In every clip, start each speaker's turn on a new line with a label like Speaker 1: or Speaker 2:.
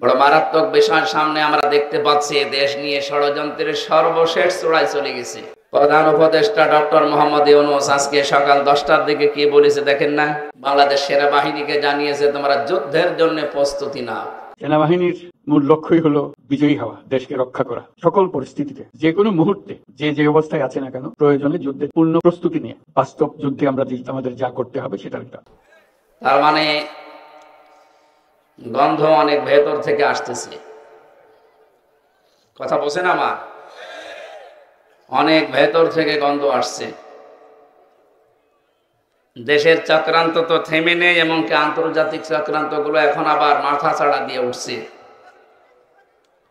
Speaker 1: বড় মারাত্মক বিষয় সামনে আমরা দেখতে পাচ্ছি। দেশ নিয়ে ষড়যন্ত্রের সর্বশেষ চূড়ায় চলে গেছে। প্রধান উপদেষ্টা ডক্টর মোহাম্মদ ইউনূস আজকে সকাল 10টার দিকে কি বলেছে দেখেন না? বাংলাদেশ সেনাবাহিনীকে জানিয়েছে তোমরা যুদ্ধের জন্য প্রস্তুতি নাও।
Speaker 2: সেনাবাহিনীর মূল লক্ষ্যই হলো বিজয়ী হওয়া, দেশকে রক্ষা করা। সকল পরিস্থিতিতে যে কোনো মুহূর্তে যে অবস্থায় আছে না কেন, প্রয়োজনে যুদ্ধের পূর্ণ প্রস্তুতি নিয়ে বাস্তব যুদ্ধে আমরা আমাদের যা করতে হবে সেটার একটা।
Speaker 1: তার মানে গন্ধ অনেক ভেতর থেকে আসতেছে। কথা বলছেন আমার? অনেক ভেতর থেকে গন্ধ আসছে। দেশের চক্রান্ত তো থেমে নেই, এমনকি আন্তর্জাতিক চক্রান্ত গুলো এখন আবার মাথা ছাড়া দিয়ে উঠছে।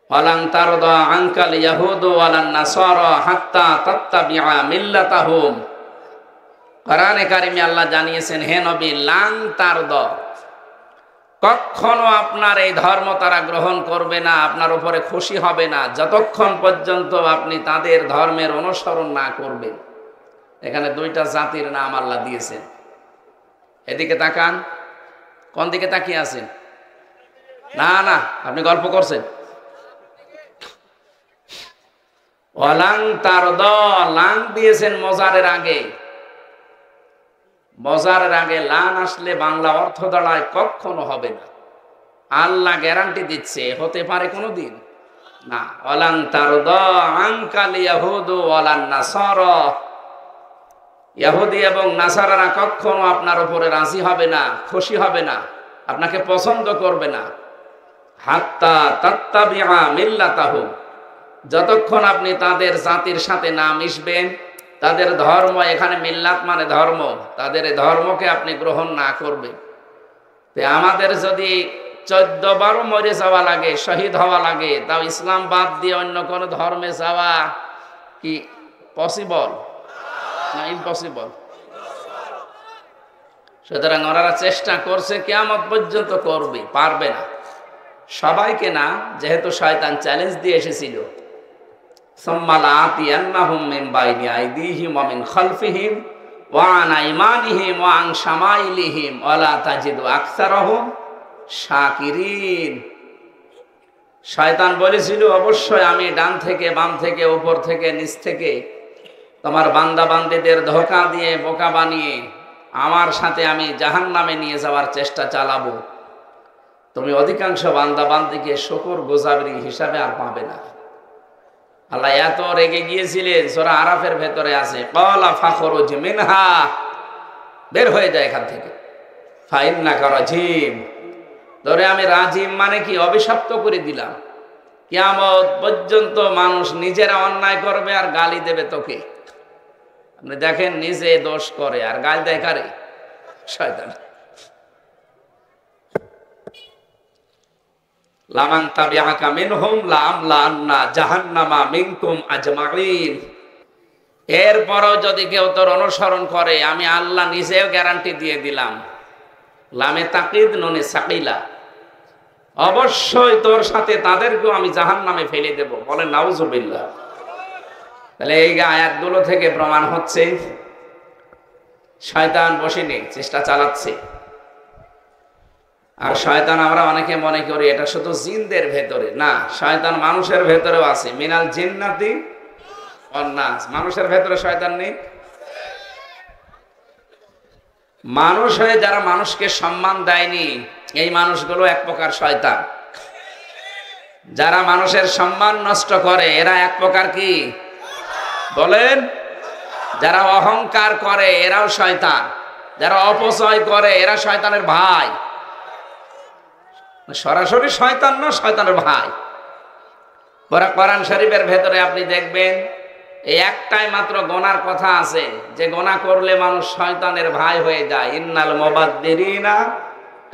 Speaker 1: ওয়ালান তারদা আনকাল ইয়াহুদু ওয়ালান নাসারা হাত্তা তাত্তাবিআ মিল্লাতাহুম। কোরআনে কারিমে আল্লাহ জানিয়েছেন, হে নবী, লান তারদা, কখনো আপনার এই ধর্ম তারা গ্রহণ করবে না, আপনার উপরে খুশি হবে না যতক্ষণ পর্যন্ত আপনি তাদের ধর্মের অনুসরণ না করবেন। এখানে দুইটা জাতির নাম আল্লাহ দিয়েছেন। এদিকে তাকান। কোন দিকে তাকিয়ে আছেন? না না, আপনি গল্প করছেন। ওয়ালাং তারদা, লাং দিয়েছেন মজারের আগে। মজারের আগে লান আসলে বাংলা অর্থ দাঁড়ায় কখনো হবে না। আল্লাহ গ্যারান্টি দিচ্ছে হতে পারে কোনোদিন না। ওয়ালাং তারদা আনকাল ইয়াহুদু ওয়ালান নাসারা, ইহুদি এবং নাসারারা কখনো আপনার উপরে রাজি হবে না, খুশি হবে না, আপনাকে পছন্দ করবে না। হাত্তা তাত্তাবিআ মিল্লাতাহুম, যতক্ষণ আপনি তাদের জাতির সাথে না মিশবেন, তাদের ধর্ম, এখানে মিল্লাত মানে ধর্ম, তাদের ধর্মকে আপনি গ্রহণ না করবেন। তো আমাদের যদি 14 মরে যাওয়া লাগে, শহীদ হওয়া লাগে, তাও ইসলাম বাদ দিয়ে অন্য কোন ধর্মে যাওয়া কি পসিবল না ইম্পসিবল? সুতরাং ওনারা চেষ্টা করছে, কিয়ামত পর্যন্ত করবে, পারবে না সবাইকে না, যেহেতু শয়তান চ্যালেঞ্জ দিয়ে এসেছিল, সুম্মা লাআতিয়ান্নাহুম মিন বাইনি আইদিহিম ওয়া মিন খালফিহিম ওয়া আন আইমানিহিম ওয়া আন শামাইলিহিম ওয়া লা তাজিদু আকসারাহুম শাকিরিন। শয়তান বলেছিল, অবশ্যই আমি ডান থেকে, বাম থেকে, উপর থেকে, নিচ থেকে তোমার বান্দা বান্দীদের ধোঁকা দিয়ে, বোকা বানিয়ে আমার সাথে আমি জাহান্নামে নিয়ে যাওয়ার চেষ্টা চালাবো। তুমি অধিকাংশ বান্দা বান্দীকে শুকর গুজারি হিসাবে আর পাবে না। আল্লাহ এত রেগে গিয়েছিলেন, সূরা আরাফের ভেতরে আছে, ক্বালা ফাখরুজ মিনহা, বের হয়ে যায় এখান থেকে, ফাইন্নাকা রাজিম, ধরে আমি রাজিম মানে কি, অভিশপ্ত করে দিলাম। কিয়ামত পর্যন্ত মানুষ নিজেরা অন্যায় করবে আর গালি দেবে তোকে। আপনি দেখেন, নিজে দোষ করে আর গাল দেয় কারে? শয়তান। লামান তাবিআকা মিনহুম লাআমলাআন্না জাহান্নামা মিনকুম আজমাইন। এরপরও যদি কেউ তোর অনুসরণ করে, আমি আল্লাহ নিজেও গ্যারান্টি দিয়ে দিলাম, লামে তাকিদ নুনে সাকিলা, অবশ্যই তোর সাথে তাদেরকেও আমি জাহান্নামে ফেলে দেব। বলেন নাউজুবিল্লাহ। তাহলে এই আয়াতগুলো থেকে প্রমাণ হচ্ছে শয়তান বসেনি, চেষ্টা চালাচ্ছে। আর শয়তান আমরা অনেকে মনে করি এটা শুধু জিনদের ভেতরে, না, শয়তান মানুষের ভেতরেও আছে। মিনাল জিন্নাতি ওয়ান নাস, মানুষের ভেতরে শয়তান নেই? মানুষ হয়ে যারা মানুষকে সম্মান দেয়নি, এই মানুষগুলো এক প্রকার শয়তান। যারা মানুষের সম্মান নষ্ট করে, এরা এক প্রকার কি বলেন? যারা অহংকার করে, এরাও শয়তান। যারা অপচয় করে, এরা শয়তানের ভাই। সরাসরি শয়তান না, শয়তানের ভাই। কোরআন শরীফের ভেতরে আপনি দেখবেন এই একটাই মাত্র গোনার কথা আছে, যে গোনা করলে মানুষ শয়তানের ভাই হয়ে যায়। ইন্নাল মুবাদদিরিনা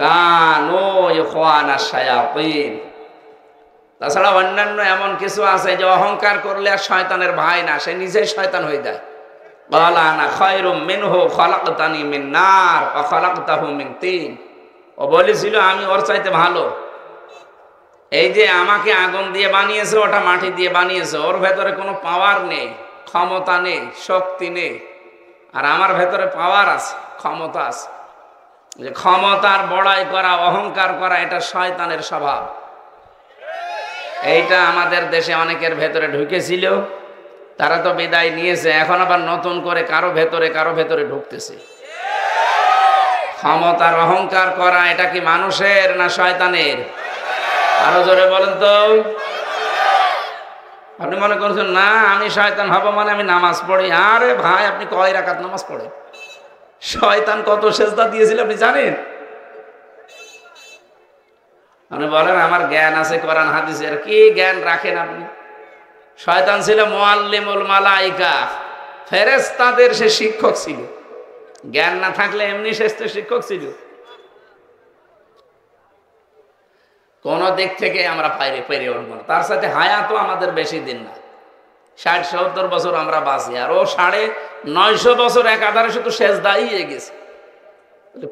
Speaker 1: কানু ইখওয়ানাশ শায়াতিন। তাছাড়া অন্যান্য এমন কিছু আছে যে অহংকার করলে আর শয়তানের ভাই না, সে নিজেই শয়তান হয়ে যায়। ক্বালা আনা খায়রুম মিনহু খালাকতানি মিন নার ওয়া খালাকতাহু মিন তিন। ও বলেছিল আমি ওর চাইতে ভালো। এই যে আমাকে আগুন দিয়ে বানিয়েছে, ওটা মাটি দিয়ে বানিয়েছে, ওর ভেতরে কোনো পাওয়ার নেই, ক্ষমতা নেই, শক্তি নেই। আর আমার ভেতরে পাওয়ার আছে, ক্ষমতা আছে। যে ক্ষমতার বড়াই করা, অহংকার করা, এটা শয়তানের স্বভাব। এইটা আমাদের দেশে অনেকের ভেতরে ঢুকেছিল, তারা তো বিদায় নিয়েছে, এখন আবার নতুন করে কারো ভেতরে ঢুকতেছে। ক্ষমতার অহংকার করা এটা কি মানুষের না শয়তানের? আরো জোরে বলেন তো। আপনি মনে করছেন না আমি শয়তান হব মানে আমি নামাজ পড়ি। আরে ভাই, আপনি কয় রাকাত নামাজ পড়েন? শয়তান কত সেজদা দিয়েছিল আপনি জানেন? আপনি বলেন আমার জ্ঞান আছে কোরআন হাদিসের, কি জ্ঞান রাখেন আপনি? শয়তান ছিল মুআল্লিমুল মালাইকা, ফেরেশতাদের সে শিক্ষক ছিল। জ্ঞান না থাকলে এমনি শেষ শিক্ষক ছিল। কোন দিক থেকে আমরা পেরে উঠবো না। তার সাথে হায়াতও আমাদের বেশি দিন না, 60-70 বছর আমরা বাঁচি, আর ও 950 বছর একাধারে শুধু সেজদাই গেছে।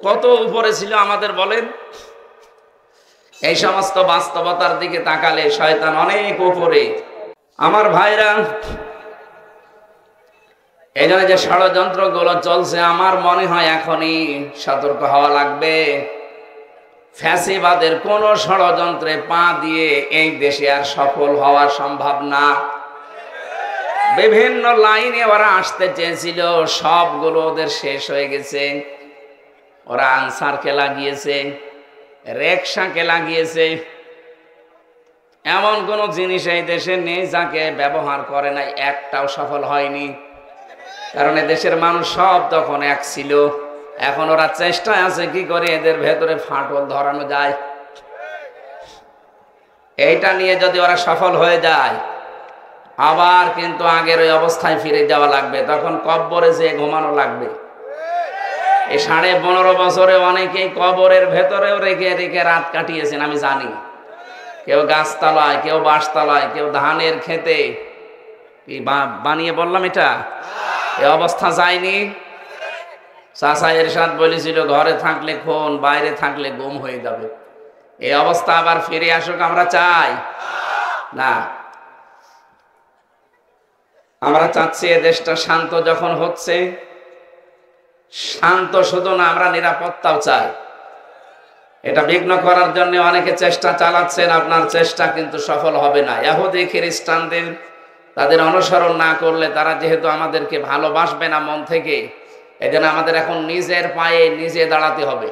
Speaker 1: কত উপরে ছিল আমাদের বলেন? এই সমস্ত বাস্তবতার দিকে তাকালে শয়তান অনেক উপরে। আমার ভাইরা, এই জন্য যে ষড়যন্ত্র গুলো চলছে, আমার মনে হয় এখনই সতর্ক হওয়া লাগবে। ফ্যাসিবাদের কোন ষড়যন্ত্রে পা দিয়ে এই দেশে আর সফল হওয়া সম্ভব না। বিভিন্ন লাইনে ওরা আসতে চেয়েছিল, সবগুলো ওদের শেষ হয়ে গেছে। ওরা আনসারকে লাগিয়েছে, রিকশাকে লাগিয়েছে। এমন কোন জিনিস এই দেশে নেই যাকে ব্যবহার করে নাই, একটাও সফল হয়নি। কারণ দেশের মানুষ সব তখন এক ছিল। এখন ওরা চেষ্টায় আছে কি করে এদের ভেতরে ফাটল ধরানো যায়। এইটা নিয়ে যদি ওরা সফল হয়ে যায়, আবার কিন্তু আগের ওই অবস্থায় ফিরে যাওয়া লাগবে, তখন কব্বরে যেয়ে ঘুমানো লাগবে। এই 15.5 বছরে অনেকেই কবরের ভেতরেও রেখে রেখে রাত কাটিয়েছেন, আমি জানি। কেউ গাছতলায়, কেউ বাঁশতলায়, কেউ ধানের খেতে। কি বানিয়ে বললাম এটা? এই অবস্থা যায়নি? চাচা এরশাদ বলেছিল ঘরে থাকলে খুন, বাইরে থাকলে গুম হয়ে যাবে। এই অবস্থা আবার ফিরে আসুক আমরা চাই না। আমরা চাচ্ছি এ দেশটা শান্ত যখন হচ্ছে, শান্ত শুধু না, আমরা নিরাপত্তাও চাই। এটা বিঘ্ন করার জন্য অনেকে চেষ্টা চালাচ্ছেন, আপনার চেষ্টা কিন্তু সফল হবে না। ইহুদি খ্রিস্টানদের তাদের অনুসরণ না করলে তারা যেহেতু আমাদেরকে ভালোবাসবে না মন থেকে, এজন্য আমাদের এখন নিজের পায়ে নিজে দাঁড়াতে হবে।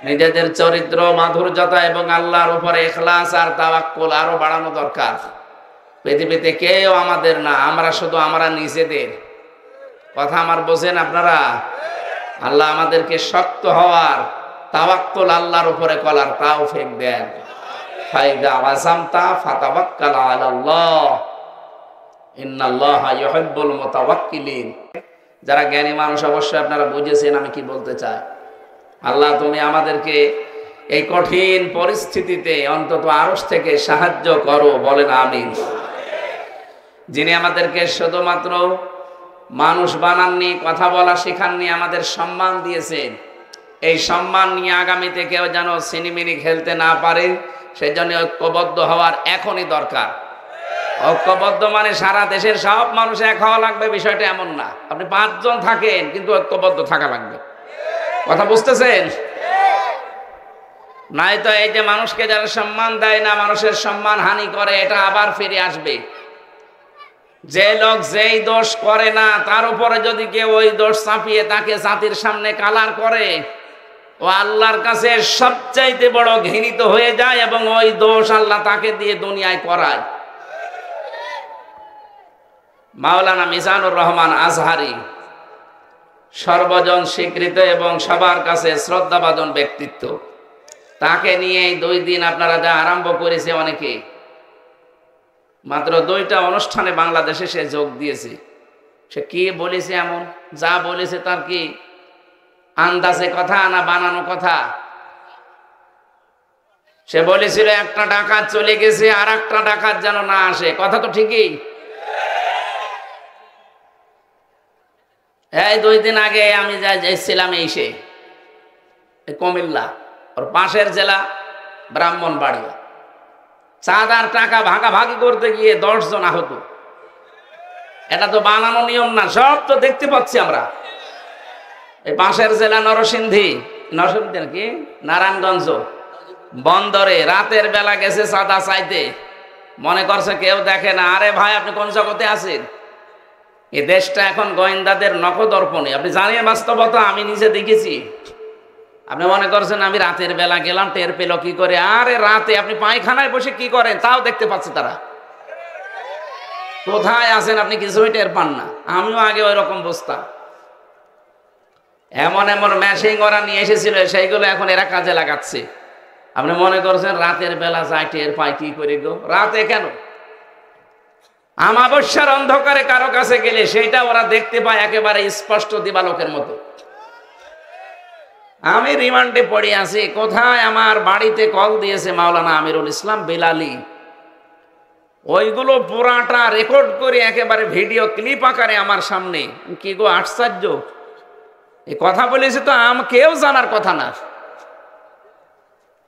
Speaker 1: নিজেদের চরিত্র মাধুর্যতা এবং আল্লাহর উপরে ইখলাস আর তাওয়াক্কুল আরো বাড়ানো দরকার। পৃথিবীতে কেউ আমাদের না, আমরা শুধু আমরা নিজেদের। কথা আমার বোঝেন আপনারা? আল্লাহ আমাদেরকে শক্ত হওয়ার, তাওয়াক্কুল আল্লাহর উপরে করার তৌফিক দেন। ফাইদা আযামতা ফাতাওয়াক্কাল আলাল্লাহ, ইন্নাল্লাহা ইউহিব্বুল মুতাওয়াক্কিলিন। যারা জ্ঞানী মানুষ অবশ্যই আপনারা বুঝেছেন আমি কি বলতে চাই। আল্লাহ তুমি আমাদেরকে এই কঠিন পরিস্থিতিতে অন্তত আরশ থেকে সাহায্য করো, বলেন আমিন। যিনি আমাদেরকে শুধুমাত্র মানুষ বানাননি, কথা বলা শেখাননি, আমাদের সম্মান দিয়েছেন। এই সম্মান নিয়ে আগামীতে কেউ যেন সিনিমিনি খেলতে না পারে, সেজন্য ঐক্যবদ্ধ হওয়ার এখনই দরকার। ঐক্যবদ্ধ মানে সারা দেশের সব মানুষ এক হওয়া লাগবে, বিষয়টা এমন না। আপনি 5 জন থাকেন কিন্তু ঐক্যবদ্ধ থাকা লাগবে। কথা বুঝতেছেন? নাই তো এই যে মানুষকে যারা সম্মান দেয় না, মানুষের সম্মান হানি করে, এটা আবার ফিরে আসবে। যে লোক যেই দোষ করে না তার উপরে যদি কেউ ওই দোষ চাপিয়ে তাকে জাতির সামনে কালার করে, ও আল্লাহর কাছে সবচাইতে বড় ঘৃণিত হয়ে যায় এবং ওই দোষ আল্লাহ তাকে দিয়ে দুনিয়ায় করায়। মাওলানা মিজানুর রহমান আজহারি সর্বজন স্বীকৃত এবং সবার কাছে শ্রদ্ধাভাজন ব্যক্তিত্ব। তাকে নিয়ে এই 2 দিন আপনারা যা আরম্ভ করেছে, অনেকে মাত্র 2টা অনুষ্ঠানে বাংলাদেশে সে যোগ দিয়েছে। সে কি বলেছে, এমন যা বলেছে তার কি আন্দাজে কথা না বানানো কথা? সে বলেছিল একটা ডাকাত চলে গেছে, আর একটা ডাকাত যেন না আসে। কথা তো ঠিকই। এই 2 দিন আগে আমি যাইছিলাম এসে কুমিল্লা, ওর পাশের জেলা ব্রাহ্মণবাড়িয়া। চাঁদার টাকা ভাগাভাগি করতে গিয়ে 10 জন আহত। এটা তো বানানো নিয়ম না, সব তো দেখতে পাচ্ছি আমরা। এই পাশের জেলা নরসিংদী নাকি নারায়ণগঞ্জ, বন্দরে রাতের বেলা গেছে চাঁদা চাইতে, মনে করছে কেউ দেখে না। আরে ভাই, আপনি কোন জগতে আছেন? এই দেশটা এখন গোয়েন্দাদের নখদর্পণে। আপনি জানেন বাস্তবতা, আমি নিজে দেখেছি। আপনি মনে করছেন আমি রাতের বেলা গেলাম, টের পেল কি করে? আরে রাতে আপনি পায়খানায় বসে কি করেন তাও দেখতে পাচ্ছে তারা। কোথায় আছেন আপনি কিছুই টের পান না। আমিও আগে ওই রকম বুঝতাম। এমন এমন মেশিন ওরা নিয়ে এসেছিল, সেইগুলো এখন এরা কাজে লাগাচ্ছে। আপনি মনে করছেন রাতের বেলা যায় টের পায় কি করে গো? রাতে কেন, আমাবস্যার অন্ধকারে কারো কাছে গেলে সেইটা ওরা দেখতে পায় একেবারে স্পষ্ট দিবালোকের মতো। আমি রিমান্ডে পড়ে আছি, কোথায় আমার বাড়িতে কল দিয়েছে মাওলানা আমিরুল ইসলাম বেলালি, ওইগুলো পুরাটা রেকর্ড করে একেবারে ভিডিও ক্লিপ আকারে আমার সামনে। কি গো আশ্চর্য, এই কথা বলেছে তো কেউ জানার কথা না।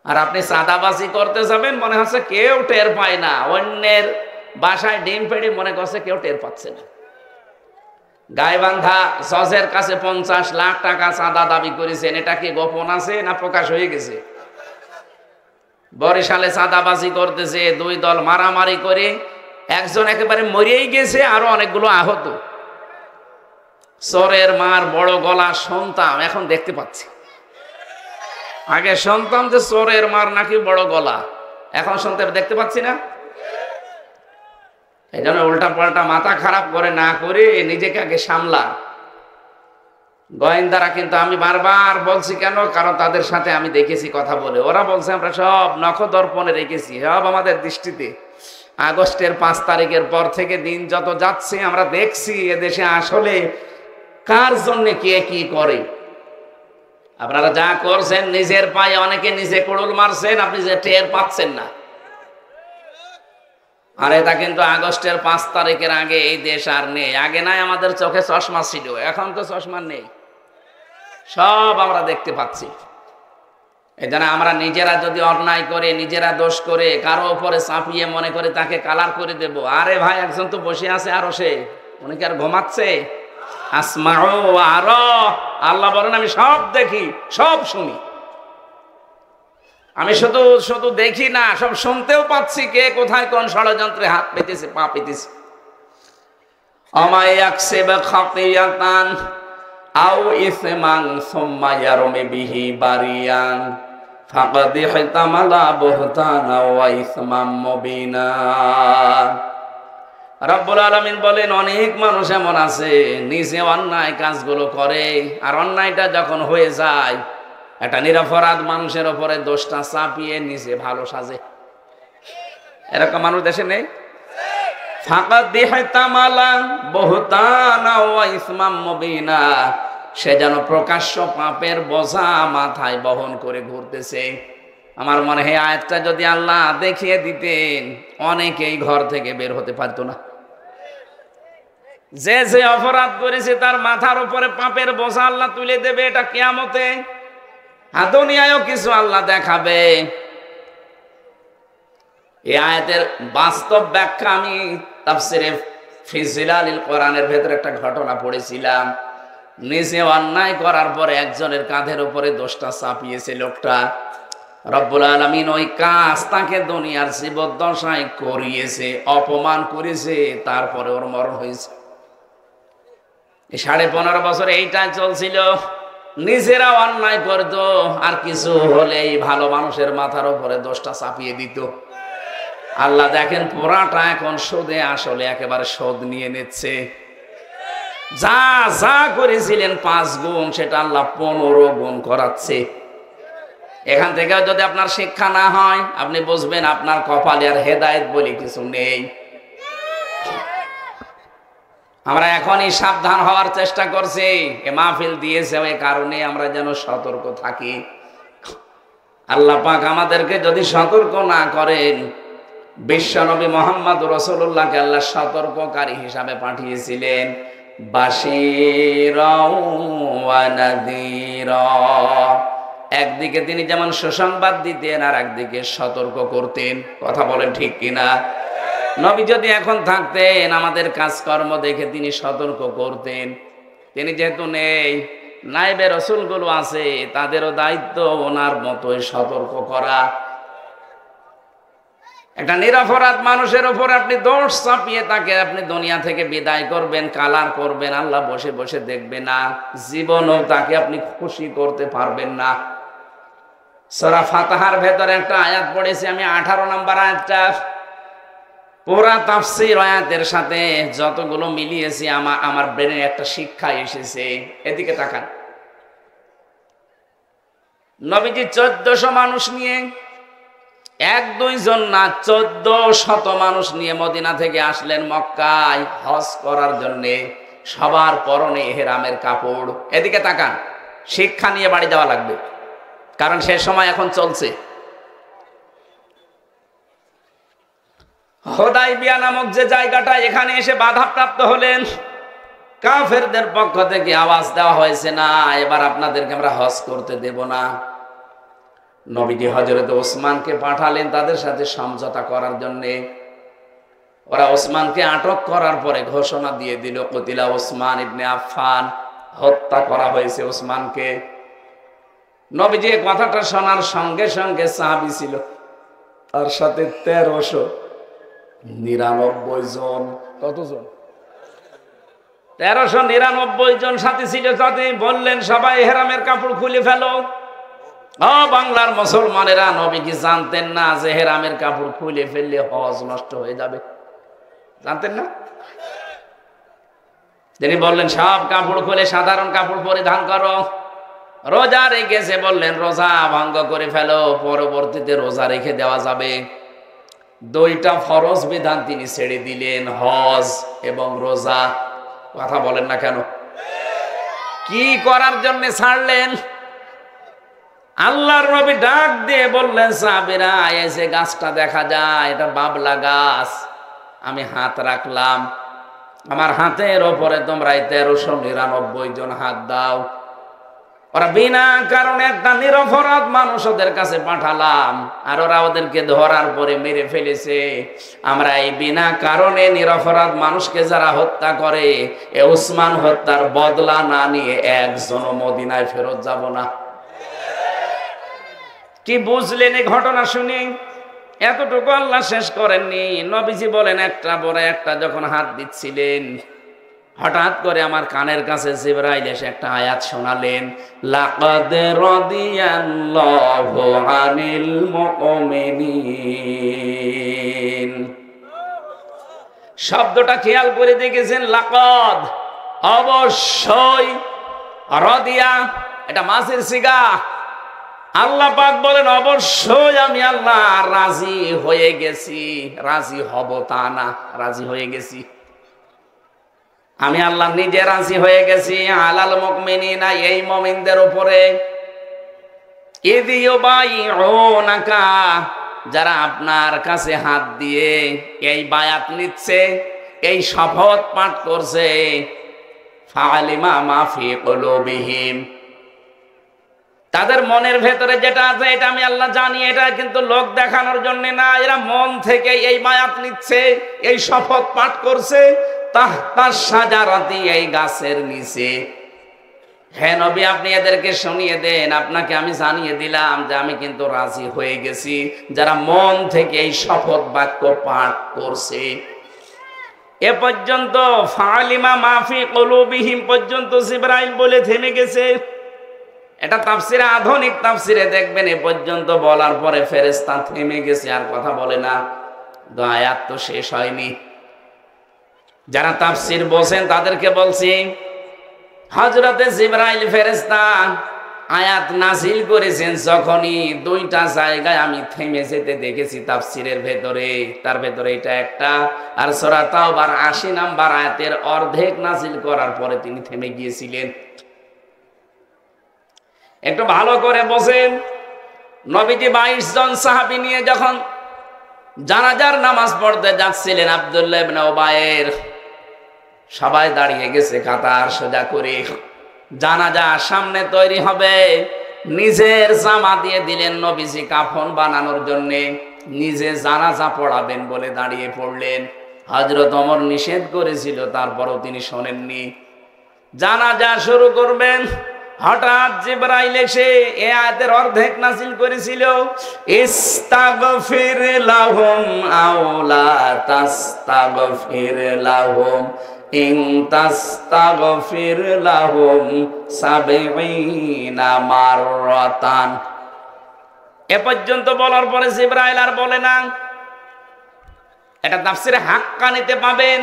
Speaker 1: আর আপনি চাঁদাবাজি করতে যাবেন, মনে হচ্ছে কেউ টের পায় না। অন্যের বাসায় ডিম পেড়ে মনে করছে কেউ টের পাচ্ছে না। গাইবান্ধা জজের কাছে 50 লাখ টাকা চাঁদা দাবি করেছেন, এটা কি গোপন আছে না প্রকাশ হয়ে গেছে? বরিশালে চাঁদাবাজি করতেছে, 2 দল মারামারি করে একজন একেবারে মরেই গেছে, আরো অনেকগুলো আহত। চোরের মার বড় গলা শুনতাম, এখন দেখতে পাচ্ছি। আগে শুনতাম যে চোরের মার নাকি বড় গলা, এখন শুনতে দেখতে পাচ্ছি না। এই জন্য উল্টা পাল্টা মাথা খারাপ করে না করে নিজেকে আগে সামলা। গোয়েন্দারা কিন্তু, আমি বারবার বলছি কেন, কারণ তাদের সাথে আমি দেখেছি কথা বলে, ওরা বলছে আমরা সব নখদর্পণে রেখেছি, সব আমাদের দৃষ্টিতে। আগস্টের 5 তারিখের পর থেকে দিন যত যাচ্ছে আমরা দেখছি এদেশে আসলে কার জন্য কে কি করে। আপনারা যা করছেন নিজের পায়ে অনেকে নিজে কুড়ুল মারছেন, আপনি যে টের পাচ্ছেন না। আর এটা কিন্তু আগস্টের 5 তারিখের আগে এই দেশ আর নেই। আগে নাই আমাদের চোখে চশমা ছিল, এখন তো চশমা নেই, সব আমরা দেখতে পাচ্ছি। এই জন্য আমরা নিজেরা যদি অন্যায় করে, নিজেরা দোষ করে কারো উপরে চাপিয়ে মনে করে তাকে কালার করে দেব। আরে ভাই, একজন তো বসে আছে আরো, সে উনি কি আর ঘুমাচ্ছে? আসমাউ আরা, আল্লাহ বলেন আমি সব দেখি সব শুনি। আমি শুধু শুধু দেখি না, সব শুনতেও পাচ্ছি কে কোথায় কোন ষড়যন্ত্রে হাত পেতেছে পা পেতেছে। আমায়াকসিব খাতিয়াতান আও ইসমান সুম্মা ইয়ারমি বিহি বারিয়ান ফাকাদ ইহতামালা বুহতানা ওয়া ইসমাম মুবিনা। রব্বুল আলামিন বলেন, অনেক মানুষ এমন আছে নিজে অন্যায় কাজগুলো করে, আর অন্যায়টা যখন হয়ে যায় একটা নিরপরাধ মানুষের উপরে দোষটা চাপিয়ে নিজে ভালো সাজে। এরকম মানুষ দেশে নেই? ফাকাদ ইহতামালা বুহতানা ওয়া ইসমাম মুবিনা, সে যেন প্রকাশ্য পাপের বোঝা মাথায় বহন করে ঘুরতেছে। আমার মনে হয় আয়াতটা যদি আল্লাহ দেখিয়ে দিতেন, অনেকেই ঘর থেকে বের হতে পারতো না। যে যে অপরাধ করেছে তার মাথার উপরে পাপের বোঝা আল্লাহ তুলে দেবে, এটা কিয়ামতে। আর দুনিয়ায়ও কিছু আল্লাহ দেখাবে। এই আয়াতের বাস্তব ব্যাখ্যা আমি তাফসিরে ফি জিলালিল কোরআনের ভেতরে একটা ঘটনা পড়েছিলাম। নিজে অন্যায় করার পরে একজনের কাঁধের উপরে দোষটা চাপিয়েছে লোকটা। রব্বুল আলামিন ওই কাজ তাকে দুনিয়ার জীবদ্দশায় করিয়েছে, অপমান করেছে, তারপরে ওর মরণ হয়েছে। 15.5 বছর এইটাই চলছিল। নিজেরা অন্যায় করতো, আর কিছু হলেই ভালো মানুষের মাথার উপরে দোষটা চাপিয়ে দিত। আল্লাহ দেখেন পুরাটা এখন সুদে আসলে একেবারে শোধ নিয়ে নিচ্ছে। যা যা করেছিলেন 5 গুণ, সেটা আল্লাহ 15 গুণ করাচ্ছে। এখান থেকে যদি আপনার শিক্ষা না হয়, আপনি বুঝবেন আপনার কপালে আর হেদায়েত বলে কিছু নেই। আমরা এখনই সাবধান হওয়ার চেষ্টা করছি। এ মাহফিল দিয়েছে ওই কারণে আমরা যেন সতর্ক থাকি। আল্লাহ পাক আমাদেরকে যদি সতর্ক না করেন, বিশ্বনবী মুহাম্মদ রাসূলুল্লাহকে আল্লাহ সতর্ককারী হিসাবে পাঠিয়েছিলেন, বাশীরা ওয়া নাযীরা। একদিকে তিনি যেমন সুসংবাদ দিতেন, আর একদিকে সতর্ক করতেন। কথা বলেন ঠিক কিনা? নবী যদি এখন থাকতেন, আমাদের কাজকর্ম দেখে তিনি সতর্ক করতেন। তিনি যেহেতু নেই, নায়েবে রাসূলগুলো আছে, তাদেরও দায়িত্ব ওনার মতোই সতর্ক করা। একটা নিরপরাধ মানুষের উপর আপনি দোষ চাপিয়ে তাকে আপনি দুনিয়া থেকে বিদায় করবেন, কালার করবেন, আল্লাহ বসে বসে দেখবে না, জীবনও তাকে আপনি খুশি করতে পারবেন না। সূরা ফাতিহার ভেতরে একটা আয়াত পড়েছি আমি, 18 নম্বর আয়াতটা। পুরা তাফসীর আয়াতের সাথে যতগুলো মিলিয়েছি আমার ব্রেনে একটা শিক্ষা এসেছে। এদিকে তাকান। নবীজি 1400 মানুষ নিয়ে, 1-2 জন না, 1400 মানুষ নিয়ে মদিনা থেকে আসলেন মক্কায় হজ করার জন্যে। সবার পরনে ইহরামের কাপড়। এদিকে তাকান, শিক্ষা নিয়ে বাড়ি যাওয়া লাগবে, কারণ সে সময় এখন চলছে। হুদায়বিয়া নামক যে জায়গাটা, এখানে এসে বাধাপ্রাপ্ত হলেন। কাফেরদের পক্ষ থেকে আওয়াজ দেওয়া হয়েছে, না এবার আপনাদেরকে আমরা হজ করতে দেব না। নবীজি হযরত ওসমানকে পাঠালেন তাদের সাথে সমঝোতা করার জন্যে। ওরা ওসমানকে আটক করার পরে ঘোষণা দিয়ে দিল, কুতিলা ওসমান ইবনে আফফান, হত্যা করা হয়েছে ওসমানকে। নবীজি এই কথাটা শোনার সঙ্গে সঙ্গে সাহাবী ছিল তার সাথে 1399 জন। কতজন? 1399 জন সাথী ছিল। সাথে বললেন সবাই ইহরামের কাপড় খুলে ফেলো। বাংলার মুসলমানেরা, নবী কি জানতেন না যে ইহরামের কাপড় খুলে ফেললে হজ নষ্ট হয়ে যাবে? জানতেন না? তিনি বললেন সব কাপড় খুলে সাধারণ কাপড় পরিধান করো। রোজা রেখেছে, বললেন রোজা ভঙ্গ করে ফেলো, পরবর্তীতে রোজা রেখে দেওয়া যাবে। 2টা ফরজ বিধান তিনি ছেড়ে দিলেন, হজ এবং রোজা। কথা বলেন না কেন? কি করার জন্য ছাড়লেন? আল্লাহর নবী ডাক দিয়ে বললেন, সাহাবীরা এসে গাছটা দেখা যায়, এটা বাবলা গাছ। আমি হাত রাখলাম, আমার হাতের ওপরে তোমরা 1399 জন হাত দাও। ওরা বিনা কারণে একটা নিরপরাধ মানুষ ওদের কাছে পাঠালাম, আর ওরা ওদেরকে ধরার পরে মেরে ফেলেছে। আমরা এই বিনা কারণে নিরপরাধ মানুষকে যারা হত্যা করে, এ ওসমান হত্যার বদলা না নিয়ে একজনও মদিনায় ফেরত যাব না। কি বুঝলেন এই ঘটনা শুনে? এতটুকু আল্লাহ শেষ করেননি। নবীজি বলেন, একটা পরে একটা যখন হাত দিচ্ছিলেন, হঠাৎ করে আমার কানের কাছে জিবরাইল এসে একটা আয়াত শোনালেন, লাকাদ রাদিয়াল্লাহু আনিল মুমিনিন। শব্দটা খেয়াল করে দেখেছেন? লাকাদ, অবশ্যই, রাদিয়া এটা মাসের সিগা। আল্লাহ পাক বলেন অবশ্যই আমি আল্লাহ রাজি হয়ে গেছি। রাজি হব তা না, রাজি হয়ে গেছি। আমি আল্লাহ নিজে রাজি হয়ে গেছি আলাল মুমিনিনা, এই মুমিনদের উপরে, ইযিউবাইউনাকা, যারা আপনার কাছে হাত দিয়ে এই বায়াত নিচ্ছে, এই শপথ পাঠ করছে, ফাআলিমা মা ফি কুলুবিহিম, তাদের মনের ভেতরে যেটা আছে এটা আমি আল্লাহ জানি। এটা কিন্তু লোক দেখানোর জন্য না, এরা মন থেকে এই বায়াত নিচ্ছে, এই শপথ পাঠ করছে। তাহতা শাজারাতি, এই গাছের নিচে। হে নবী, আপনি এদেরকে শুনিয়ে দেন, আপনাকে আমি জানিয়ে দিলাম যে আমি কিন্তু রাজি হয়ে গেছি। যারা মন থেকে এই শপথ বাক্য পাঠ করছে, এ পর্যন্ত ফালিমা মাফি কুলুবিহিম পর্যন্ত জিবরাইল বলে থেমে গেছে। এটা তাফসিরে, আধুনিক তাফসিরে দেখবেন এ পর্যন্ত বলার পরে ফেরেশতা থেমে গেছে, আর কথা বলে না। আয়াত তো শেষ হয়নি। যারা তাফসির বলেন তাদেরকে বলছি, হযরতে জিবরাইল ফেরেশতা আয়াত নাযিল করেছেন যখনই, 2টা জায়গায় আমি থেমে যেতে দেখেছি তাফসিরের ভেতরে। তার ভেতরে এটা একটা, আর সূরা তাওবার 80 নম্বর আয়াতের অর্ধেক নাযিল করার পরে তিনি থেমে গিয়েছিলেন। একটু ভালো করে বসেন। নবীজি 22 জন সাহাবী নিয়ে যখন জানাজার নামাজ পড়তে যাচ্ছিলেন, আব্দুল্লাহ ইবনে উবাইয়ের, সবাই দাঁড়িয়ে গেছে কাতার সোজা করে। জানাজা সামনে তৈরি হবে, নিজের জামা দিয়ে দিলেন নবীজি কাফন বানানোর জন্য, নিজে জানাজা পড়াবেন বলে দাঁড়িয়ে পড়লেন। হযরত ওমর নিষেধ করেছিল, তারপরও তিনি শোনেননি। জানাজা শুরু করবেন, হঠাৎ জিবরাইল এসে এই আয়াতের অর্ধেক নাযিল করেছিল, ইস্তাগফির লাহুম আও লা তাস্তাগফির লাহুম ইন তাস্তাগফির লাহুম ৭০ মাররাতান। এ পর্যন্ত বলার পরে জিবরাইল আর বলে না। এটা তাফসীরে হাক্কানিতে পাবেন।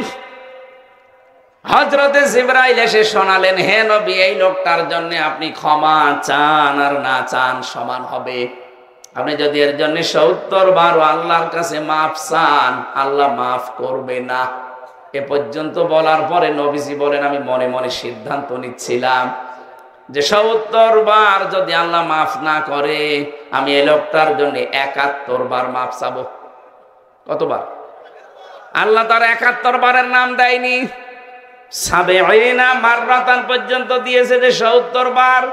Speaker 1: হযরতে জিবরাইল এসে শোনালেন, হে নবী, এই লোকটার জন্য আপনি ক্ষমা চান আর না চান সমান হবে। আপনি যদি এর জন্য ৭০ বার আল্লাহর কাছে মাফ চান, আল্লাহ মাফ করবে না। এ পর্যন্ত বলার পরে নবীজি বলেন, আমি মনে মনে সিদ্ধান্ত নিচ্ছিলাম যে ৭০ বার যদি আল্লাহ মাফ না করে, আমি এই লোকটার জন্য ৭১ বার মাফ চাবো। কতবার? আল্লাহ তার ৭১ বারের নাম দেয়নি, ৭০ মাররাতান পর্যন্ত দিয়েছে, যে ৭০ বার।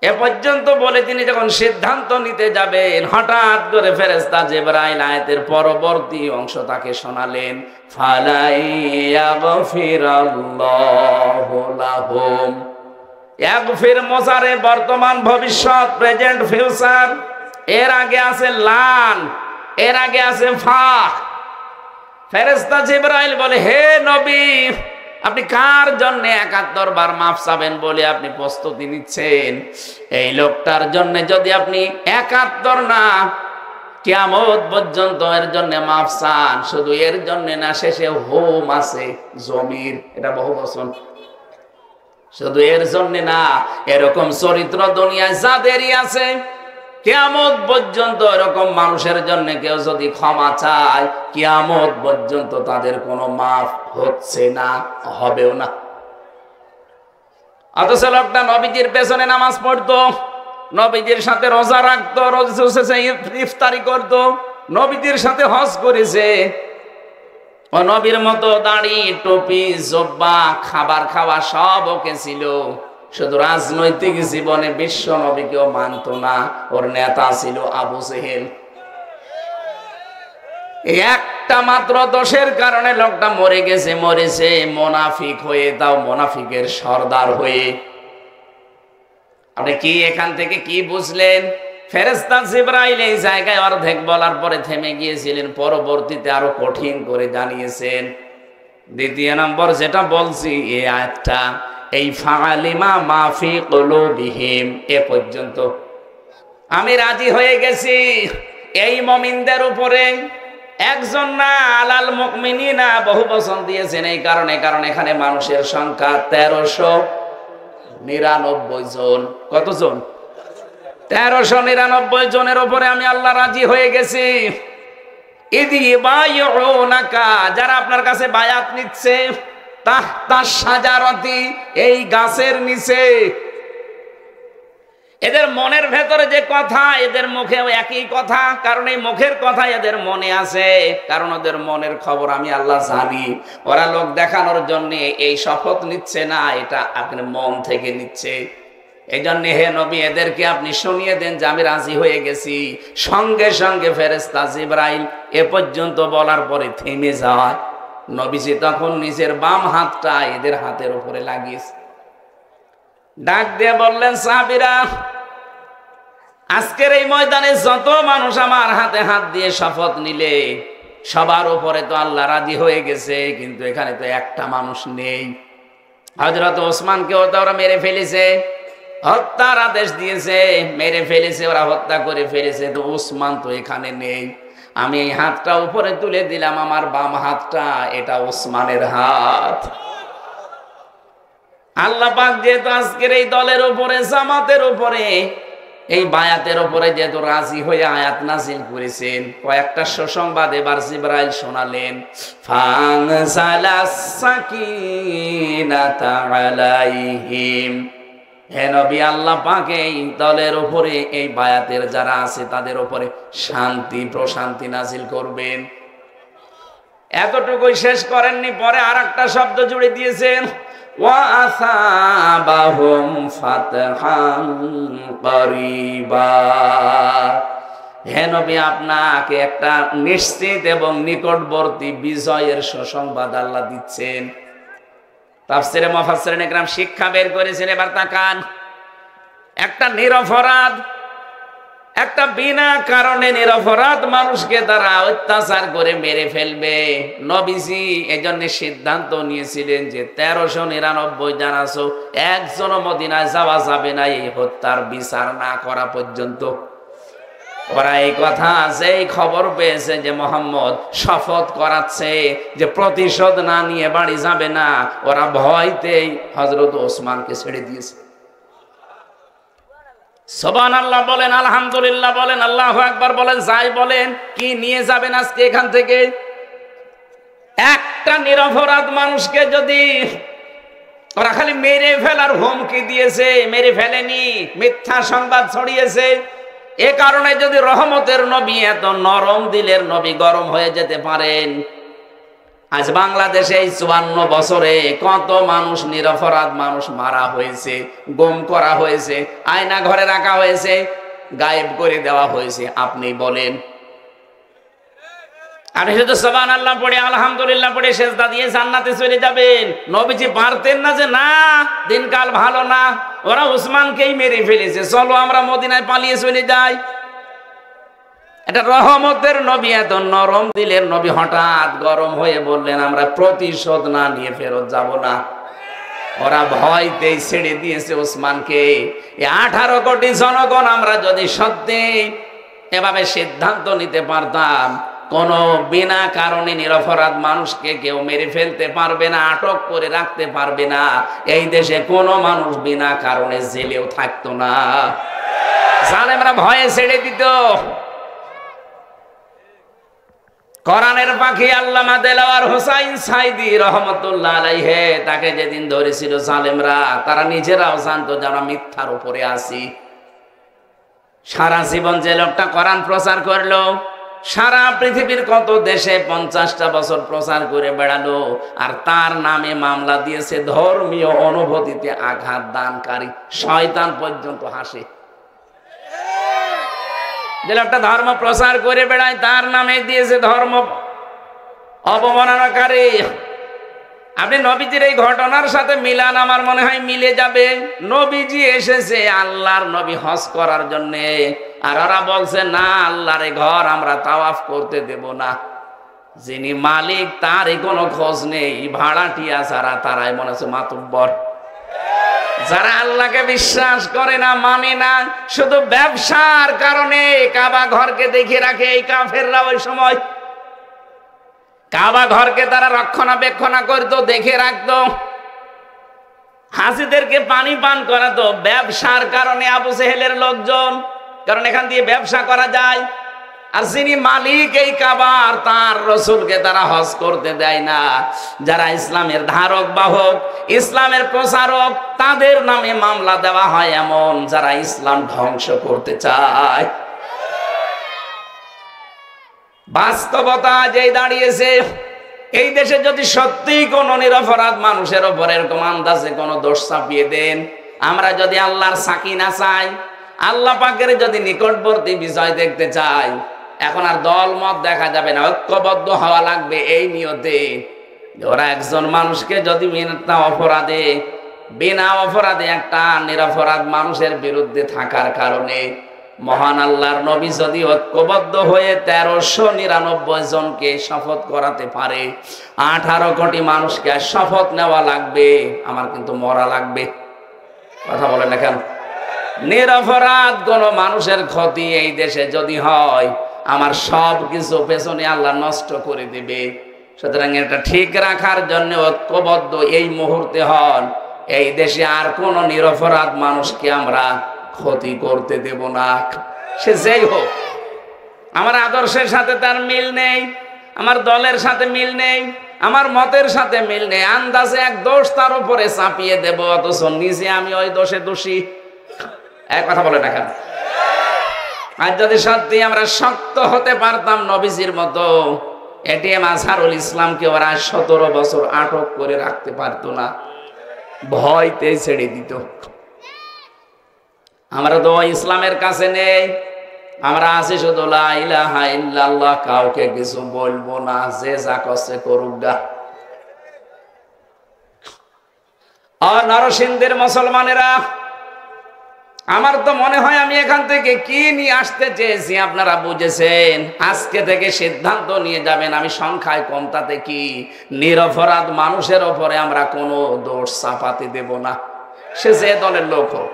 Speaker 1: এ পর্যন্ত বলে তিনি যখন সিদ্ধান্ত নিতে যাবেন, হঠাৎ করে ফেরেশতা জিবরাইল আয়াতের পরবর্তী অংশ তাকে শোনালেন, ফালাইয়াগফিরাল্লাহু লাহুম। ইয়াগফির মোজারে বর্তমান, ভবিষ্যৎ, প্রেজেন্ট, ফিউচার। এর আগে আছে লান, এর আগে আছে ফা। ফেরেশতা জিবরাইল বলে, হে নবী, আপনি কার জন্য ৭১ বার মাফ চাবেন বলে আপনি প্রস্তুতি নিচ্ছেন? এই লোকটার জন্য যদি আপনি ৭১ না, কিয়ামত পর্যন্ত এর জন্য মাফ চান, শুধু এর জন্য না, শেষে হোম আছে, জমির, এটা বহুবচন, শুধু এর জন্য না, এরকম চরিত্র দুনিয়ায় যাদেরই আছে, কিয়ামত পর্যন্ত এরকম মানুষের জন্য কেউ যদি ক্ষমা চায়, কিয়ামত পর্যন্ত তাদের কোনো মাফ হচ্ছে না, হবেও না। অথচ লোকটা নবীজির পেছনে নামাজ পড়তো, নবীজির সাথে রোজা রাখতো, ইফতারি করতো, নবীজির সাথে হজ করেছে, ও নবীর মতো দাড়ি, টুপি, জব্বা, খাবার খাওয়া সব ওকে ছিল। শুধু রাজনৈতিক জীবনে বিশ্ব নবীকেও মানত না। ওর নেতা ছিল আবু জেহেল। একটা মাত্র দোষের কারণে লোকটা মরে গেছে, মরেছে মুনাফিক হয়ে, তাও মুনাফিকের সর্দার হয়ে। আপনি কি এখান থেকে কি বুঝলেন? ফেরেশতা জিবরাইল এই জায়গায় অর্ধেক বলার পরে থেমে গিয়েছিলেন, পরবর্তীতে আরো কঠিন করে জানিয়েছেন। দ্বিতীয় নম্বর যেটা বলছি, এই আয়াতটা, এই ফালিমা মাফি কুলুবিহিম, এ পর্যন্ত আমি রাজি হয়ে গেছি এই মুমিনদের উপরে। একজন না, আলাল মুমিনিনা বহু বচন দিয়েছেন এই কারণে, কারণ এখানে মানুষের সংখ্যা ১৩৯৯ জন। কতজন? ১৩৯৯ জনের উপরে আমি আল্লাহ রাজি হয়ে গেছি। যারা আপনার কাছে বায়াত নিচ্ছে, তাহতা শাজারাতি, এই গাছের নিচে। এদের মনের ভেতরে যে কথা, এদের মুখেও একই কথা, কারণ এই মুখের কথা এদের মনে আছে, কারণ ওদের মনের খবর আমি আল্লাহ জানি। ওরা লোক দেখানোর জন্য এই শপথ নিচ্ছে না, এটা আপনি মন থেকে নিচ্ছে। এই জন্য হে নবী, এদেরকে আপনি শুনিয়ে দেন যে আমি রাজি হয়ে গেছি। সঙ্গে সঙ্গে ফেরেশতা জিবরাইল এ পর্যন্ত বলার পরে থেমে যায়। নবীজি তখন নিজের বাম হাতটা এদের হাতের উপরে লাগিয়েছে, ডাক দিয়ে বললেন, সাহাবীরা, আজকের এই ময়দানে যত মানুষ আমার হাতে হাত দিয়ে শপথ নিলে, সবার উপরে তো আল্লাহ রাজি হয়ে গেছে, কিন্তু এখানে তো একটা মানুষ নেই। হযরত ওসমানকে ওরা মেরে ফেলেছে, হত্যার আদেশ দিয়েছে, মেরে ফেলেছে, ওরা হত্যা করে ফেলেছে, তো ওসমান তো এখানে নেই। আমি এই হাতটা উপরে তুলে দিলাম, আমার বাম হাতটা, এটা ওসমানের হাত। আল্লাহ পাক যেহেতু আজকের এই দলের উপরে, জামাতের উপরে, এই বায়াতের উপরে যেহেতু রাজি হয়ে আয়াত নাযিল করেছেন, কয়েকটা সুসংবাদ এবার জিবরাইল শোনালেন। ফানজালাস সাকিনাতা আলাইহিম, হে নবী, আল্লাহ পাক এই দলের উপরে, এই বায়াতের যারা আছে তাদের উপরে শান্তি প্রশান্তি নাযিল করবেন। এতটুকুই শেষ করেননি, পরে আর একটা শব্দ জুড়ে দিয়েছেন, ওয়া আসাবাহুম ফাতহান করিবা। হে নবী, আপনাকে একটা নিশ্চিত এবং নিকটবর্তী বিজয়ের সুসংবাদ আল্লাহ দিচ্ছেন। তাফসিরে মুফাসসিরিন ইকরাম শিক্ষা বের করেছেন। এবার তাকান, একটা নিরপরাধ, একটা বিনা কারণে নিরপরাধ মানুষকে তারা অত্যাচার করে মেরে ফেলবে। নবীজি এজন্য সিদ্ধান্ত নিয়েছিলেন যে 1399 জন আছো, একজনও মদিনায় যাওয়া যাবে না এই হত্যার বিচার না করা পর্যন্ত। ওরা এই কথা আছে, এই খবর পেয়েছে যে মোহাম্মদ শপথ করাচ্ছে যে প্রতিশোধ না নিয়ে বাড়ি যাবে না। ওরা ভয়তেই হযরত ওসমানকে ছেড়ে দিয়েছে। সুবহানাল্লাহ বলেন, আলহামদুলিল্লাহ বলেন, আল্লাহু আকবার বলেন, যাই বলেন। কি নিয়ে যাবেন আজকে এখান থেকে? একটা নিরপরাধ মানুষকে যদি ওরা খালি মেরে ফেলার হুমকি দিয়েছে, মেরে ফেলেনি, মিথ্যা সংবাদ ছড়িয়েছে। এ কারণে যদি রহমতের নবী, এত নরম দিলের নবী গরম হয়ে যেতে পারেন, আজ বাংলাদেশে এই 54 বছরে কত মানুষ, নিরপরাধ মানুষ মারা হয়েছে, গুম করা হয়েছে, আয়না ঘরে রাখা হয়েছে, গায়েব করে দেওয়া হয়েছে। আপনি বলেন, আপনি শুধু সুবহানাল্লাহ পড়ে আলহামদুলিল্লাহ পড়ে সেজদা দিয়ে জান্নাতে চলে যাবেন। নবীজি পারতেন না যে না দিনকাল ভালো না, ওরা ওসমানকেই মেরে ফেলেছে, চলো আমরা মদিনায় পালিয়ে চলে যাই। এটা রহমতের নবী, এত নরম দিলের নবী হঠাৎ গরম হয়ে বললেন আমরা প্রতিশোধ না নিয়ে ফেরত যাব না। ওরা ভয়তেই ছেড়ে দিয়েছে ওসমানকে। 18 কোটি জনগণ আমরা যদি সত্যি এভাবে সিদ্ধান্ত নিতে পারতাম, কোন বিনা কারণে নিরপরাধ মানুষকে কেউ মেরে ফেলতে পারবে না, আটক করে রাখতে পারবে না। এই দেশে কোনো মানুষ বিনা কারণে জেলেও থাকতো না। জালেমরা ভয়ে ছেড়ে দিত। কোরআনের পাখি আল্লামা দেলাওয়ার হোসাইন সাইদি রহমাতুল্লাহ আলাইহি, তাকে যেদিন ধরেছিল জালেমরা, তারা নিজেরাও জানতো যারা মিথ্যার উপরে আছি। সারা জীবন যে লোকটা কোরআন প্রচার করলো, সারা পৃথিবীর কত দেশে 50টা বছর প্রচার করে বেড়ালো, আর তার নামে মামলা দিয়েছে ধর্মীয় অনুভূতিতে আঘাত দানকারী। শয়তান পর্যন্ত হাসে। যে লোকটা ধর্ম প্রচার করে বেড়ায়, তার নামে দিয়েছে ধর্ম অবমাননাকারী। আপনি নবীজির এই ঘটনার সাথে মিলান, আমার মনে হয় মিলে যাবে। নবীজি এসেছে আল্লাহর নবী হজ করার জন্য, আর ওরা বলছে না আল্লাহর ঘর আমরা তাওয়াফ করতে দেব না। যিনি মালিক তারই কোনো খোঁজ নেই, ভাড়াটিয়া ছাড়া তারাই মনে হচ্ছে মাতুব্বর। যারা আল্লাহকে বিশ্বাস করে না, মানে না, শুধু ব্যবসার কারণে কাবা ঘরকে দেখে রাখে এই কাফেররা। ওই সময় কাবা ঘরকে তারা রক্ষণাবেক্ষণ করতো, দেখে রাখতো, হাজিদেরকে পানি পান করাতো ব্যবসার কারণে। আবু জেহেলের লোকজন, কারণ এখান দিয়ে ব্যবসা করা যায়। আর যিনি মালিক এই কাবার, তার রসুলকে তারা হজ করতে দেয় না। যারা ইসলামের ধারক বাহক, ইসলামের প্রচারক, তাদের নামে মামলা দেওয়া হয় এমন যারা ইসলাম ধ্বংস করতে চায়। বাস্তবতা যেই দাঁড়িয়েছে, এই দেশে যদি সত্যি কোন নিরপরাধ মানুষের উপর এরকম আন্দাজে কোন দোষ চাপিয়ে দেন, আমরা যদি আল্লাহর সাকিনা চাই, আল্লাহ পাকের যদি নিকটবর্তী বিজয় দেখতে চাই, এখন আর দল মত দেখা যাবে না, ঐক্যবদ্ধ হওয়া লাগবে এই নিয়তে। ওরা একজন মানুষকে যদি বিনা অপরাধে একটা নিরপরাধ মানুষের বিরুদ্ধে থাকার কারণে মহান আল্লাহর নবী যদি ঐক্যবদ্ধ হয়ে 1399 জনকে শপথ করাতে পারে, 18 কোটি মানুষকে শপথ নেওয়া লাগবে, আমার কিন্তু মরা লাগবে। কথা বলেন না কেন? নিরপরাধ কোন মানুষের ক্ষতি এই দেশে যদি হয়, আমার সব কিছু পেছনে আল্লাহ নষ্ট করে দিবে। সুতরাং এটা ঠিক রাখার জন্য ঐক্যবদ্ধ এই মুহূর্তে হন। এই দেশে আর কোন নিরপরাধ মানুষকে আমরা ক্ষতি করতে দেব না, সে যেই হোক। আমার আদর্শের সাথে তার মিল নেই, আমার দলের সাথে মিল নেই, আমার মতের সাথে মিল নেই, আন্দাজে এক দোষ তার উপরে চাপিয়ে দেব, অথচ নিজে আমি ওই দোষে দোষী। এক কথা বলে না কেন? আর যদি সত্যি আমরা শক্ত হতে পারতাম নবীজির মতো, এটিএম আজহারুল ইসলামকে ওরা 17 বছর আটক করে রাখতে পারতো না, ভয়তে ছেড়ে দিত। আমরা তো ইসলামের কাছে নেই, আমরা আছি শুধু লা ইলাহা ইল্লাল্লাহ, কাউকে কিছু বলবো না, যে যা করছে করুক গা। আর নরসিংদীর মুসলমানেরা, আমার তো মনে হয় আমি এখান থেকে কি নিয়ে আসতে চেয়েছি আপনারা বুঝেছেন। আজকে থেকে সিদ্ধান্ত নিয়ে যাবেন, আমি সংখ্যায় কম তাতে কি, নিরপরাধ মানুষের ওপরে আমরা কোনো দোষ চাপাতে দেব না, সে যে দলের লোক হোক।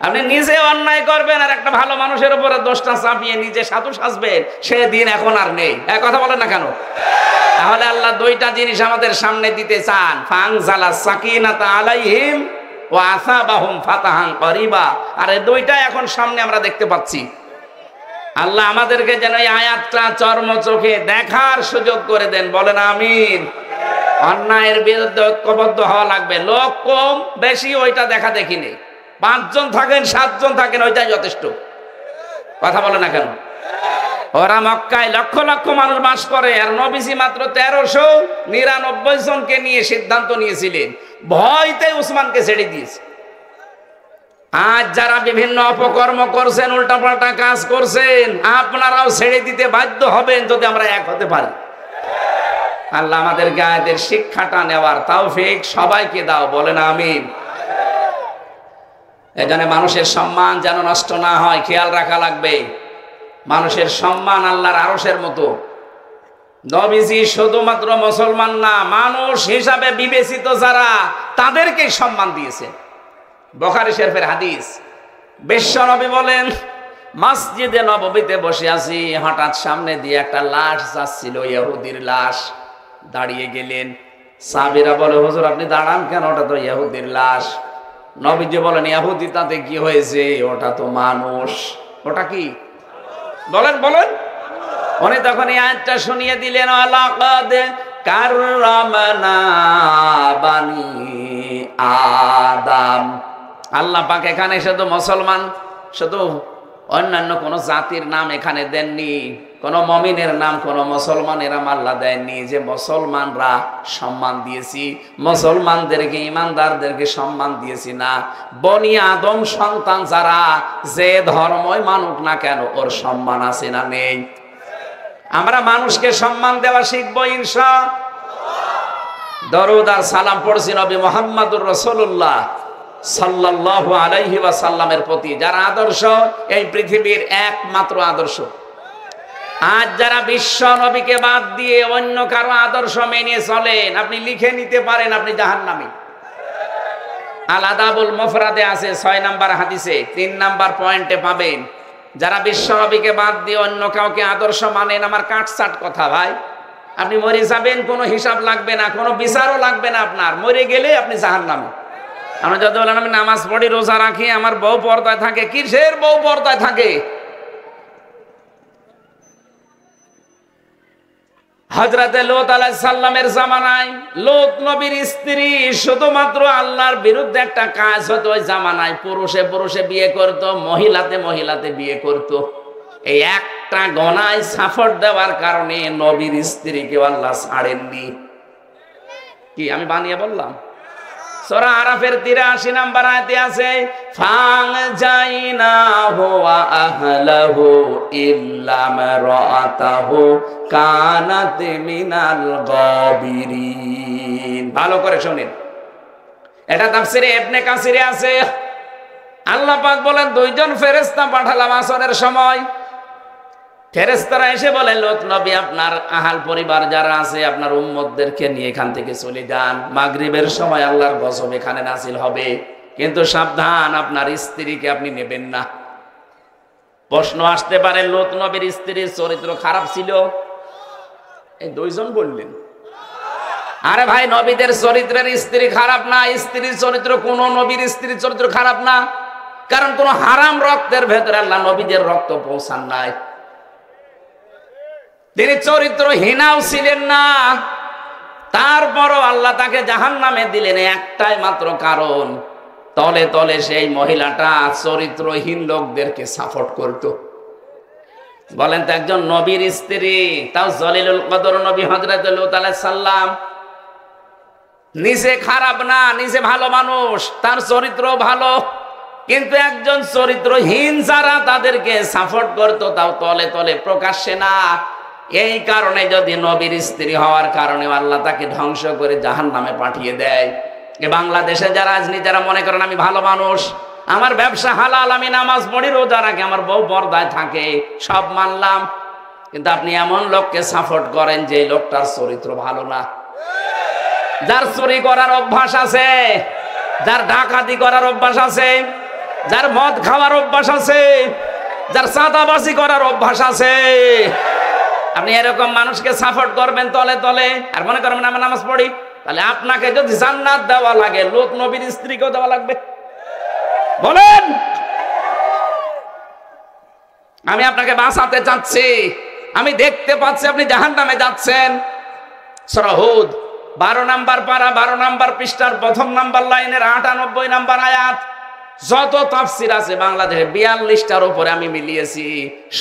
Speaker 1: আপনি নিজে অন্যায় করবেন আর একটা ভালো মানুষের উপরে দোষটা চাপিয়ে নিজে সাধু সাজবেন, সে দিন এখন আর নেই। এক কথা বলেন না কেন? তাহলে আল্লাহ দুইটা জিনিস আমাদের সামনে দিতে চান, ফাংজালা সাকিনাতা আলাইহিম ওয়া আসাবাহুম ফাতাহান করিবা। আর এই দুইটা এখন সামনে আমরা দেখতে পাচ্ছি। আল্লাহ আমাদেরকে যেন এই আয়াতটা চর্ম চোখে দেখার সুযোগ করে দেন, বলেন আমিন। অন্যায়ের বিরুদ্ধে ঐক্যবদ্ধ হওয়া লাগবে। লোক কম বেশি ওইটা দেখা দেখি নেই, 5 জন থাকেন 7 জন থাকেন, ওইটাই যথেষ্ট। কথা বলে না কেন? ওরা মক্কায় লক্ষ লক্ষ মানুষ বাস করে, আর নবীজি মাত্র 1399 জনকে নিয়ে সিদ্ধান্ত নিয়েছিলেন, ভয়তে উসমানকে ছেড়ে দিয়েছে। আজ যারা বিভিন্ন অপকর্ম করছেন, উল্টাপাল্টা কাজ করছেন, আপনারাও ছেড়ে দিতে বাধ্য হবেন যদি আমরা এক হতে পারি। আল্লাহ আমাদেরকে আয়াতের শিক্ষাটা নেওয়ার তৌফিক সবাইকে দাও, বলেন আমিন। এজন্য মানুষের সম্মান যেন নষ্ট না হয়, খেয়াল রাখা লাগবে। মানুষের সম্মান আল্লাহর আরশের মতো। নবীজি শুধুমাত্র মুসলমান না, মানুষ হিসাবে বিবেচিত যারা, তাদেরকে সম্মান দিয়েছেন। বুখারী শরীফের হাদিস, বিশ্ব নবী বলেন, মসজিদে নববীতে বসে আছি, হঠাৎ সামনে দিয়ে একটা লাশ যাচ্ছিল, ইহুদির লাশ। দাঁড়িয়ে গেলেন। সাহাবীরা বলে, হুজুর আপনি দাঁড়ান কেন? ওটা তো ইহুদির লাশ। নবীজি বলেন, ইহুদি তাতে কি হয়েছে? ওটা তো মানুষ। ওটা কি? বলেন বলেন। উনি তখন এই আয়াতটা শুনিয়ে দিলেন, লাকাদ কাররামনা বানি আদম। আল্লাহ পাক এখানে শুধু মুসলমান, শুধু অন্যান্য কোন জাতির নাম এখানে দেননি, কোন মুমিনের নাম কোন মুসলমানের নাম আল্লাহ দেননি। যে মুসলমানরা সম্মান দিয়েছি, মুসলমানদেরকে, ইমানদারদেরকে সম্মান দিয়েছি না, বনি আদম সন্তান যারা, যে ধর্মই মানুক না কেন, ওর সম্মান আছে না নেই? আমরা মানুষকে সম্মান দেওয়া শিখবো ইনশাআল্লাহ। দরুদ আর সালাম পড়ছি নবী মুহাম্মদুর রাসূলুল্লাহ সাল্লাল্লাহু আলাইহি ওয়াসাল্লামের প্রতি, যার আদর্শ এই পৃথিবীর একমাত্র আদর্শ। আজ যারা বিশ্ব নবীকে বাদ দিয়ে অন্য কারো আদর্শ মেনে চলেন, আপনি লিখে নিতে পারেন আপনি জাহান্নামী। আল আদাবুল মুফরাদে আছে 6 নাম্বার হাদিসে 3 নাম্বার পয়েন্টে পাবেন। যারা বিশ্ব নবীকে বাদ দিয়ে অন্য কাউকে আদর্শ মানেন, আমার কাটছাট কথা ভাই, আপনি মরে যাবেন, কোনো হিসাব লাগবে না, কোনো বিচারও লাগবে না আপনার, মরে গেলে আপনি জাহান্নামী। আমরা যদি বলেন আমি নামাজ পড়ি, রোজা রাখি, আমার বউ পর্দায় থাকে, কিসের বউ পর্দায় থাকে? হযরতে লূত আলাইহিস সালামের জামানায় লূত নবীর স্ত্রী শুধুমাত্র আল্লাহর বিরুদ্ধে একটা কাজ হতো, ওই জামানায় পুরুষে পুরুষে বিয়ে করত, মহিলাতে মহিলাতে বিয়ে করত। এই একটা গনায় সাফর দেওয়ার কারণে নবীর স্ত্রীকে আল্লাহ ছাড়েননি। কি আমি বানিয়ে বললাম? সূরা আরাফের 83 নাম্বার আয়াতে আছে, ফাং জাইনাহু ওয়া আহলাহু ইল্লা মারাতাহু কানাত মিনাল গাবিরিন। ভালো করে শুনেন, এটা তাফসিরে ইবনে কাসিরে আছে। আল্লাহ পাক বলেন, 2 জন ফেরেশতা পাঠালাম আসরের সময়। ফেরেশতারা এসে বলে, লূত নবী আপনার আহাল পরিবার যারা আছে, আপনার উম্মতদেরকে নিয়ে এখান থেকে চলে যান, মাগরিবের সময় আল্লাহর গজব এখানে নাযিল হবে, কিন্তু সাবধান, আপনার স্ত্রীকে আপনি নেবেন না। প্রশ্ন আসতে পারে, লূত নবীর স্ত্রীর চরিত্র খারাপ ছিল? এই 2 জন বললেন। আরে ভাই, নবীদের চরিত্রের স্ত্রী খারাপ না, স্ত্রীর চরিত্র, কোন নবীর স্ত্রীর চরিত্র খারাপ না, কারণ কোন হারাম রক্তের ভেতরে আল্লাহ নবীদের রক্ত পৌঁছান নাই। তিনি চরিত্রহীনাও ছিলেন না, তারপরও আল্লাহ তাকে জাহান্নামে দিলেন একটাই মাত্র কারণ, তলে তলে সেই মহিলাটা চরিত্রহীন লোকদেরকে সাপোর্ট করত। বলেন তো, একজন নবীর স্ত্রী, তাও জলিলুল কদর নবী হযরত লূত আলাইহিস সালাম, নিজে খারাপ না, নিজে ভালো মানুষ, তার চরিত্র ভালো, কিন্তু একজন চরিত্রহীন যারা তাদেরকে সাপোর্ট করত, তাও তলে তলে প্রকাশ্যে না। এই কারণে যদি নবীর স্ত্রী হওয়ার কারণে আল্লাহ তাকে ধ্বংস করে জাহান্নামে পাঠিয়ে দেয়, এ বাংলাদেশে যারা রাজনীতি যারা মনে করেন আমি ভালো মানুষ, আমার ব্যবসা হালাল, আমি নামাজ পড়ি, রোজা রাখি, আমার বউ পর্দায় থাকে, সব মানলাম, কিন্তু আপনি এমন লোককে সাপোর্ট করেন যে লোকটার চরিত্র ভালো না, যার চুরি করার অভ্যাস আছে, যার ডাকাতি করার অভ্যাস আছে, যার মদ খাওয়ার অভ্যাস আছে, যার চাঁদাবাজি করার অভ্যাস আছে, আপনি এরকম মানুষকে সাপোর্ট করবেন তলে তলে, আর মনে করবেন আমি নামাজ পড়ি, তাহলে আপনাকে যদি জান্নাত দেওয়া লাগে, লূত নবীর স্ত্রীকেও দেওয়া লাগবে? বলেন। আমি আপনাকে বাঁচাতে চাচ্ছি, আমি দেখতে পাচ্ছি আপনি জাহান্নামে যাচ্ছেন। সূরা হুদ 12 নাম্বার পারা 12 নাম্বার পৃষ্ঠার 1 নাম্বার লাইনের 98 নাম্বার আয়াত। যত তাফসীর আছে বাংলাদেশে 42টার উপরে আমি মিলিয়েছি,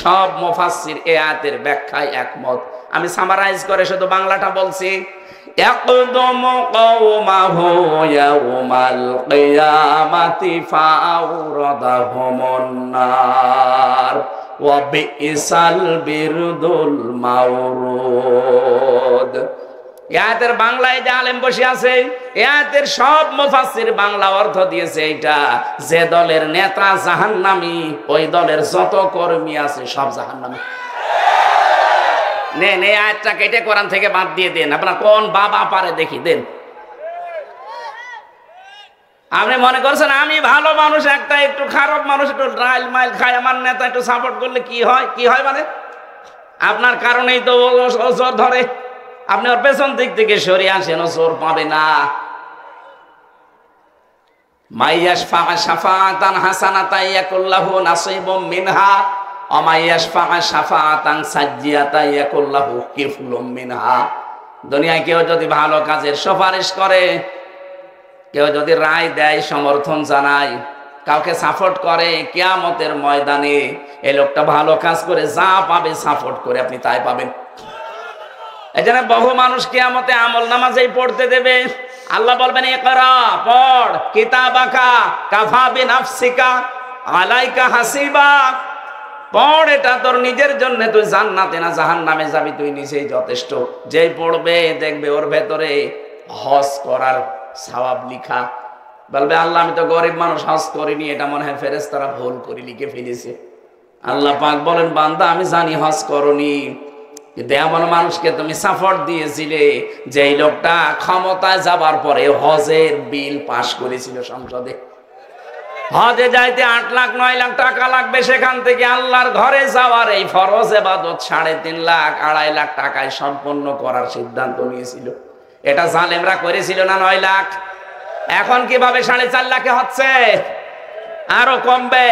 Speaker 1: সব মুফাসসির এই আয়াতের ব্যাখ্যায় একমত। আমি সামারাইজ করে শুধু বাংলাটা বলছি। ইয়াকদুমু কওমাহু ইয়াউমাল কিয়ামাতি ফাআওরাদাহুমুন নার ওয়া বিইসাল বিরদুল মাওরুদ। আয়াতের বাংলায় যে আলেম বসে আছে, আয়াতের সব মুফাসসির বাংলা অর্থ দিয়েছে এটা, যে দলের নেতা জাহান্নামী, ওই দলের যত কর্মী আছে সব জাহান্নামী। নেন এই আয়াতটা কেটে কোরআন থেকে বাদ দিয়ে দেন, আপনার কোন বাবা পারে দেখি দেন। আপনি মনে করছেন আমি ভালো মানুষ, একটা একটু খারাপ মানুষ, একটু ডাইল মাইল খায়, আমার নেতা একটু সাপোর্ট করলে কি হয়? কি হয় মানে আপনার কারণেই তো জোর ধরে, আপনি ওর পেছন দিক থেকে সরিয়ে আসেন, ও জোর পাবে না। মাইয়াশফা শাফাআতান হাসানাতান ইয়াকুল্লাহু নাসিবুম মিনহা ওয়া মাইয়াশফা শাফাআতান সাজ্জিয়াতান ইয়াকুল্লাহু কিফলুম মিনহা। দুনিয়ায় কেউ যদি ভালো কাজের সুপারিশ করে, কেউ যদি রায় দেয়, সমর্থন জানায়, কাউকে সাপোর্ট করে, কিয়ামতের ময়দানে এই লোকটা ভালো কাজ করে যা পাবে সাপোর্ট করে আপনি তাই পাবেন। এজন্য বহু মানুষ কিয়ামতে আমল নামাজেই পড়তে দেবে, আল্লাহ বলবেন ইকরা, পড়, কিতাবাকা কাফা বিনাফসিকা আলাইকা হাসিবা, পড়, এটা তোর নিজের জন্য, তুই জান্নাতে না জাহান্নামে যাবি, তুই নিজেই যথেষ্ট। যেই পড়বে দেখবে ওর ভেতরে হজ করার সওয়াব লিখা, বলবে আল্লাহ আমি তো গরিব মানুষ, হজ করিনি, এটা মনে হয় ফেরেশতারা ভুল করে লিখে ফেলেছে। আল্লাহ পাক বলেন বান্দা আমি জানি হজ করনি, কিন্তু এমন মানুষকে তুমি সাপোর্ট দিয়েছিলে যে এই লোকটা ক্ষমতায় যাবার পরে হজের বিল পাশ করেছিল সংসদে। হজে যাইতে 8 লাখ 9 লাখ টাকা লাগবে, সেখান থেকে আল্লাহর ঘরে যাওয়ার এই ফরজ ইবাদত 3.5 লাখ 2.5 লাখ টাকায় সম্পন্ন করার সিদ্ধান্ত নিয়েছিল। এটা জালেমরা করেছিল না 9 লাখ? এখন কিভাবে 4.5 লাখে হচ্ছে? আরো কমবে।